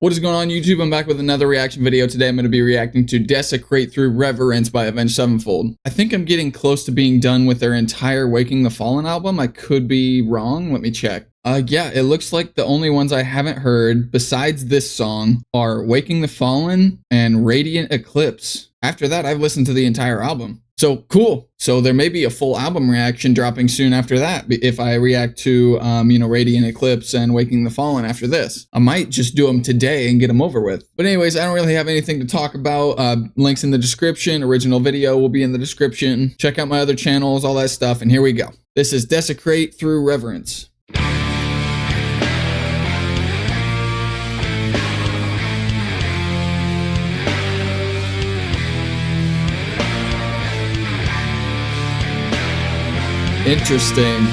What is going on, YouTube? I'm back with another reaction video. Today I'm going to be reacting to Desecrate through Reverence by Avenged Sevenfold. I think I'm getting close to being done with their entire Waking the Fallen album. I could be wrong. Let me check. Yeah, it looks like the only ones I haven't heard besides this song are Waking the Fallen and Radiant Eclipse. After that, I've listened to the entire album. So cool. So there may be a full album reaction dropping soon after that. If I react to, Radiant Eclipse and Waking the Fallen after this, I might just do them today and get them over with. But anyways, I don't really have anything to talk about. Links in the description. Original video will be in the description. Check out my other channels, all that stuff. And here we go. This is Desecrate through Reverence. Interesting.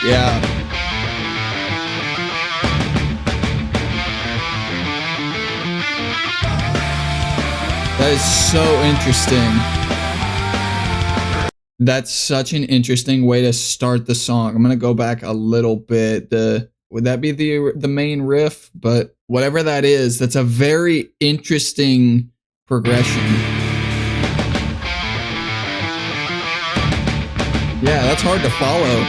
Yeah. That is so interesting. That's such an interesting way to start the song. I'm gonna go back a little bit. Would that be the main riff? But whatever that is, that's a very interesting progression. Yeah, that's hard to follow.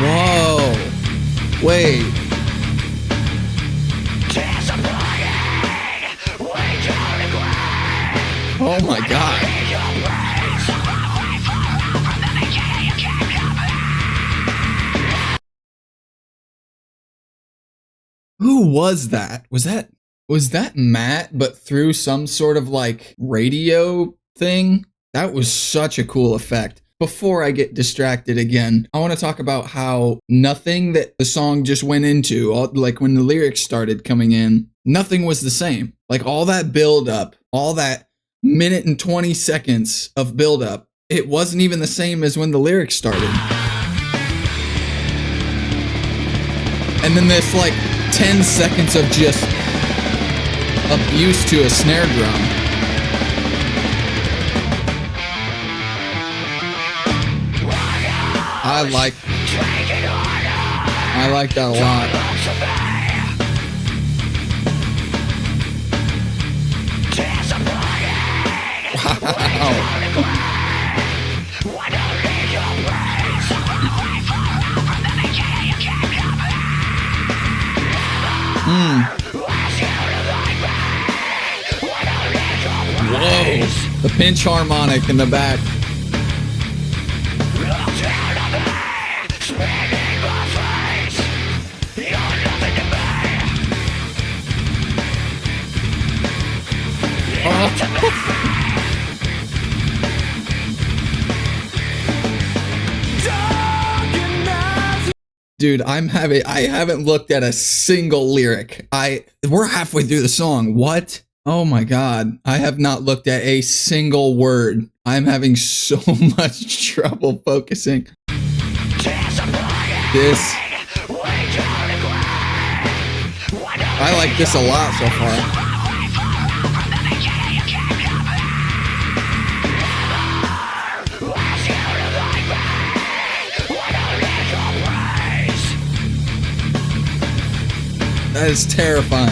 Whoa. Wait. Oh my God. Who was that? Was that Matt, but through some sort of like radio thing? That was such a cool effect. Before I get distracted again, I want to talk about how nothing that the song just went into, like when the lyrics started coming in, nothing was the same. Like all that build up, all that minute and 20 seconds of build up, it wasn't even the same as when the lyrics started. And then this like 10 seconds of just abuse to a snare drum. I like that a lot. Whoa, the pinch harmonic in the back. Dude, I haven't looked at a single lyric. We're halfway through the song. What? Oh my God. I have not looked at a single word. I'm having so much trouble focusing. This. I like this a lot so far. That is terrifying.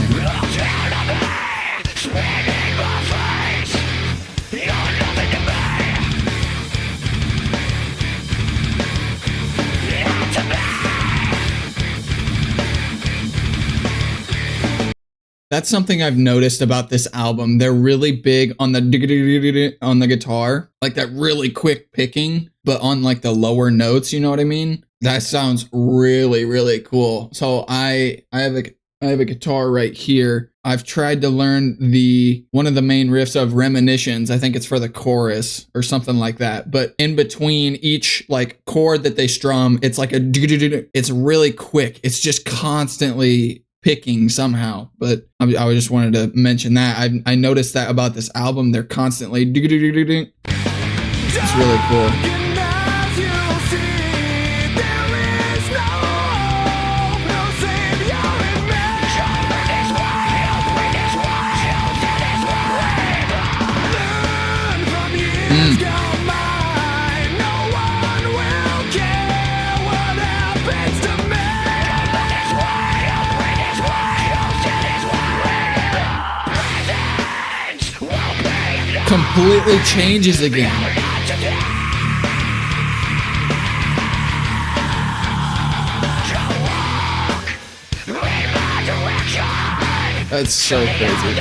That's something I've noticed about this album. They're really big on the guitar, like that really quick picking, but on like the lower notes, you know what I mean? That sounds really, really cool. So I have a guitar right here. I've tried to learn one of the main riffs of Reminiscence. I think it's for the chorus or something like that. But in between each like chord that they strum, it's like it's really quick. It's just constantly picking somehow. But I just wanted to mention that. I noticed that about this album. They're constantly it's really cool. Completely changes again. That's so crazy.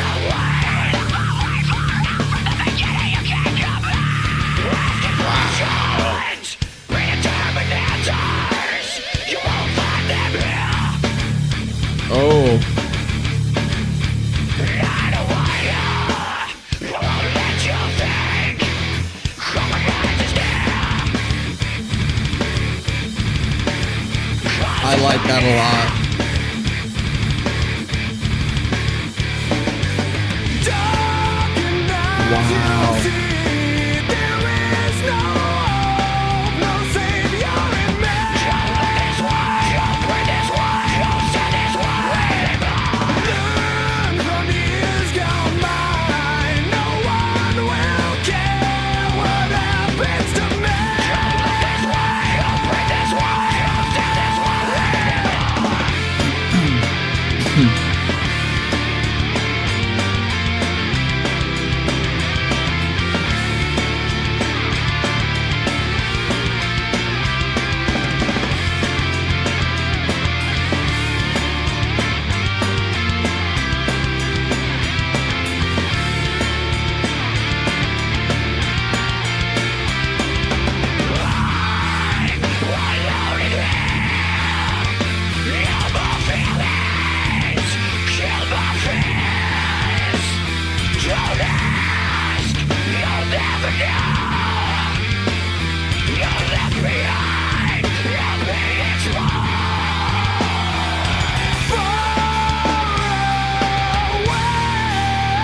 Oh. I like that a lot. Wow.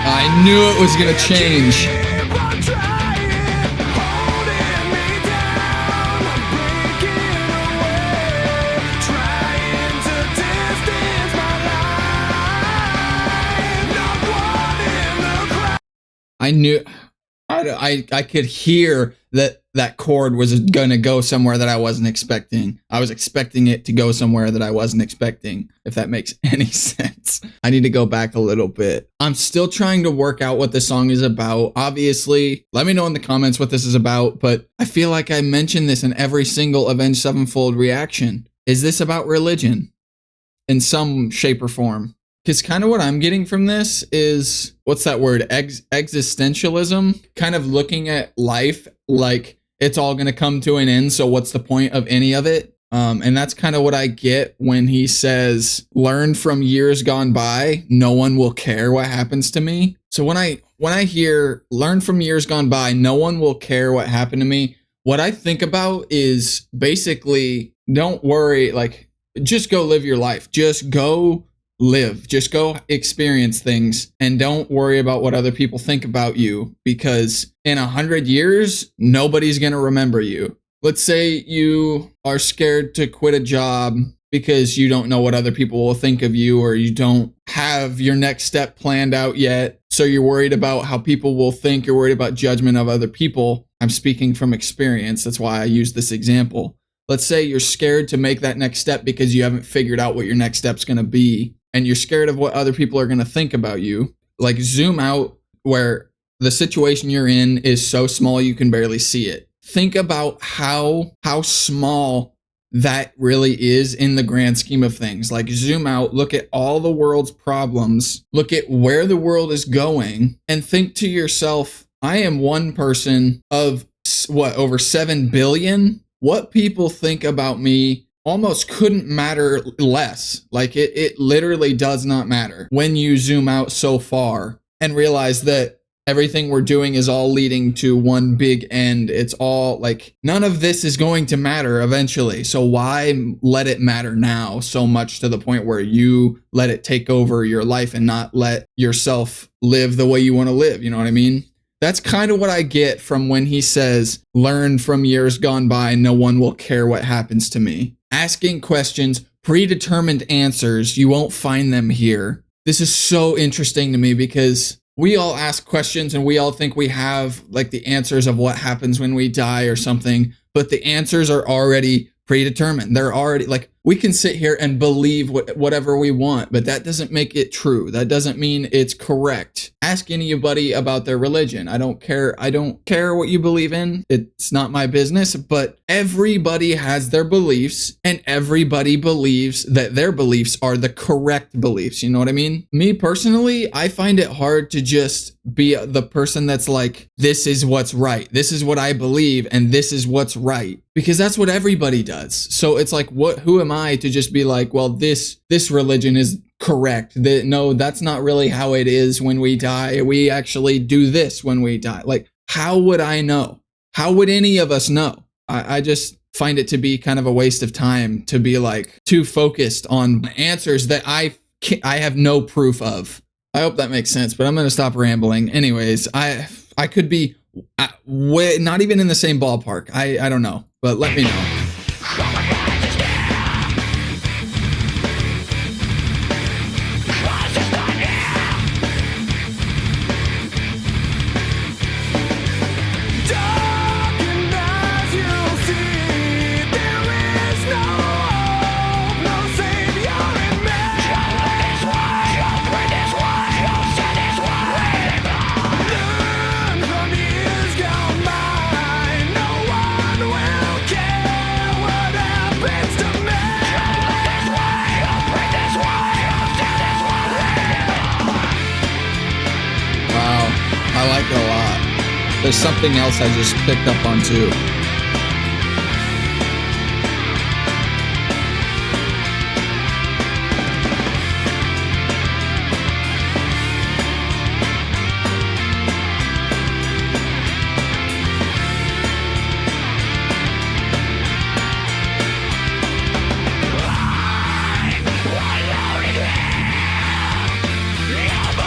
I knew it was gonna change. I knew, I could hear that chord was gonna go somewhere that I wasn't expecting. I was expecting it to go somewhere that I wasn't expecting, if that makes any sense. I need to go back a little bit. I'm still trying to work out what this song is about. Obviously, let me know in the comments what this is about, but I feel like I mentioned this in every single Avenged Sevenfold reaction. Is this about religion? In some shape or form? Because kind of what I'm getting from this is, what's that word? Existentialism? Kind of looking at life like it's all going to come to an end, so what's the point of any of it? And that's kind of what I get when he says, learn from years gone by, no one will care what happens to me. So when I hear learn from years gone by, no one will care what happened to me, what I think about is basically, don't worry, like, just go live your life. Just go live, just go experience things, and don't worry about what other people think about you, because in 100 years, nobody's going to remember you. Let's say you are scared to quit a job because you don't know what other people will think of you, or you don't have your next step planned out yet. So you're worried about how people will think, you're worried about judgment of other people. I'm speaking from experience. That's why I use this example. Let's say you're scared to make that next step because you haven't figured out what your next step's going to be. and you're scared of what other people are going to think about you, like zoom out where the situation you're in is so small you can barely see it. Think about how small that really is in the grand scheme of things. Like zoom out, look at all the world's problems, look at where the world is going, and think to yourself, I am one person of what, over 7 billion? What people think about me almost couldn't matter less. Like it literally does not matter when you zoom out so far and realize that everything we're doing is all leading to one big end. It's all like, none of this is going to matter eventually. So why let it matter now so much to the point where you let it take over your life and not let yourself live the way you want to live? You know what I mean? That's kind of what I get from when he says, learn from years gone by, no one will care what happens to me. Asking questions, predetermined answers, you won't find them here. This is so interesting to me because we all ask questions and we all think we have like the answers of what happens when we die or something, but the answers are already predetermined. They're already like, we can sit here and believe whatever we want, but that doesn't make it true. That doesn't mean it's correct. Ask anybody about their religion. I don't care what you believe in. It's not my business, but everybody has their beliefs and everybody believes that their beliefs are the correct beliefs. You know what I mean? Me personally, I find it hard to just be the person that's like, this is what's right. This is what I believe and this is what's right. Because that's what everybody does. So it's like, who am I to just be like, well, this religion is correct. No, that's not really how it is when we die. We actually do this when we die. Like, how would I know? How would any of us know? I just find it to be kind of a waste of time to be like too focused on answers that I have no proof of. I hope that makes sense, but I'm going to stop rambling. Anyways, I could be not even in the same ballpark. I don't know, but let me know. I like it a lot. There's something else I just picked up on too.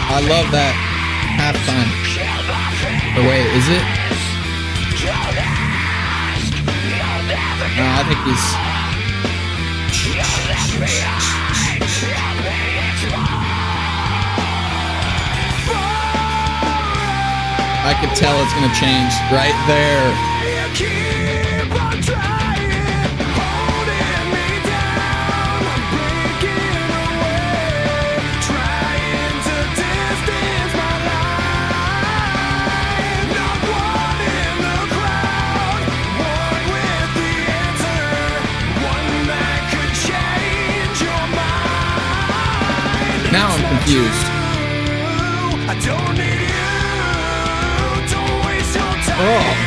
I love that halftime. Or wait, is it? No, I think he's... I could tell it's gonna change right there. Now I'm confused. Oh.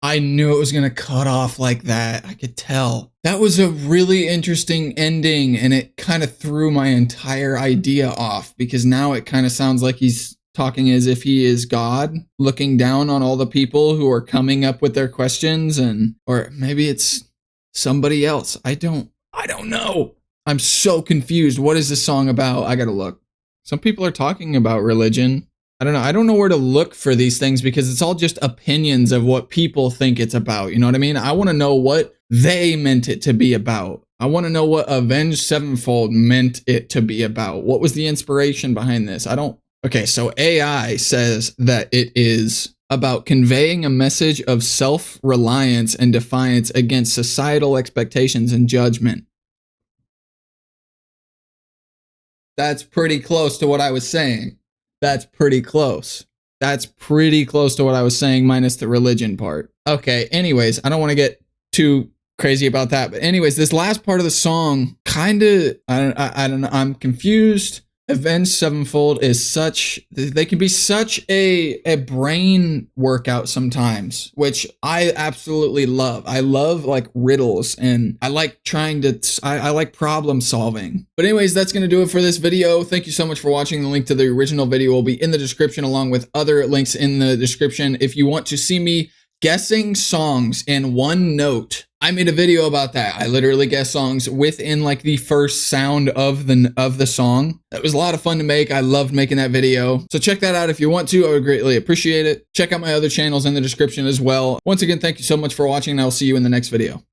I knew it was going to cut off like that. I could tell. That was a really interesting ending, and it kind of threw my entire idea off because now it kind of sounds like he's talking as if he is God, looking down on all the people who are coming up with their questions, or maybe it's somebody else. I don't know. I'm so confused. What is this song about? I got to look. Some people are talking about religion. I don't know. I don't know where to look for these things because it's all just opinions of what people think it's about. You know what I mean? I want to know what they meant it to be about. I want to know what Avenged Sevenfold meant it to be about. What was the inspiration behind this? Okay, so AI says that it is about conveying a message of self-reliance and defiance against societal expectations and judgment. That's pretty close to what I was saying. That's pretty close. That's pretty close to what I was saying, minus the religion part. Okay, anyways, I don't want to get too crazy about that. But anyways, this last part of the song kind of, I don't know, I'm confused. Avenged Sevenfold is they can be such a brain workout sometimes, which I absolutely love. I love like riddles and I like I like problem solving. But anyways, that's going to do it for this video. Thank you so much for watching. The link to the original video will be in the description along with other links in the description. If you want to see me guessing songs in one note, I made a video about that. I literally guessed songs within like the first sound of the song. That was a lot of fun to make. I loved making that video. So check that out if you want to. I would greatly appreciate it. Check out my other channels in the description as well. Once again, thank you so much for watching and I'll see you in the next video.